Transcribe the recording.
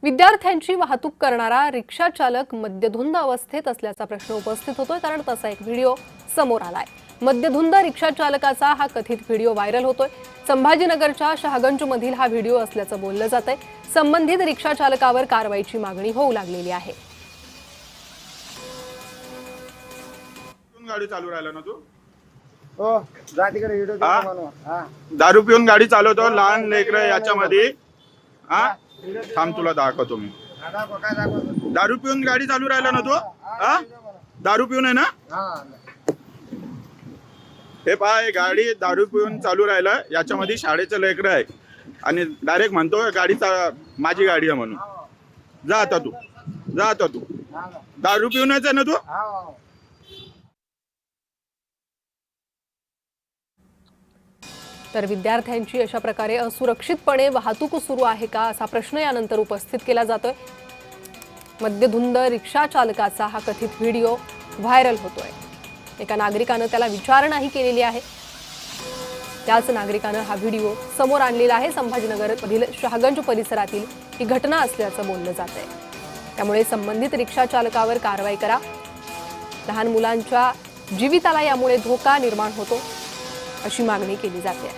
विद्यार्थ्यांची वाहतूक करणारा रिक्षा चालक मद्यधुंद अवस्थेत असल्याचा प्रश्न उपस्थित होतोय, कारण तसा एक व्हिडिओ समोर आलाय। मद्यधुंद रिक्षा चालकाचा हा कथित व्हिडिओ व्हायरल होतोय। संभाजीनगरच्या शहागंज मधील हा व्हिडिओ असल्याचं बोललं जातंय। संबंधित रिक्षा चालकावर कारवाईची मागणी होऊ लागलेली आहे। गाडी चालू राहिला ना तू? हो, जा तिकडे व्हिडिओ बनव। हां, दारू पिऊन गाडी चालवतो, लहान लेकरं याच्यामध्ये। हा, थांब तुला दाखवतो मी। दाखव काय दाखव। दारू पिऊन गाडी चालू राहिला ना तू? हा, दारू पिऊन आहे ना? हां, हे पहा, गाडी दारू पिऊन चालू राहिला, याच्यामध्ये शाळेचं लेकरं आहे आणि डायरेक्ट म्हणतो गाडी माझी गाडी आहे म्हणून। जा आता तू, जा आता तू। दारू पिऊनच आहे ना तू? हां। तर विद्यार्थ्यांची अशा प्रकारे असुरक्षितपणे वाहतूक सुरू आहे का, असा प्रश्न यानंतर उपस्थित केला जातोय। मद्यधुंद रिक्षा चालकाचा हा कथित व्हिडिओ व्हायरल होतोय। एका नागरिकानं त्याला विचारणाही केलेली आहे। त्याच नागरिकानं हा व्हिडिओ समोर आणलेला आहे। संभाजीनगरमधील शहागंज परिसरातील ही घटना असल्याचं बोललं जातंय। त्यामुळे संबंधित रिक्षा चालकावर कारवाई करा। लहान मुलांच्या जीविताला यामुळे धोका निर्माण होतो, अशी मागणी केली जाते।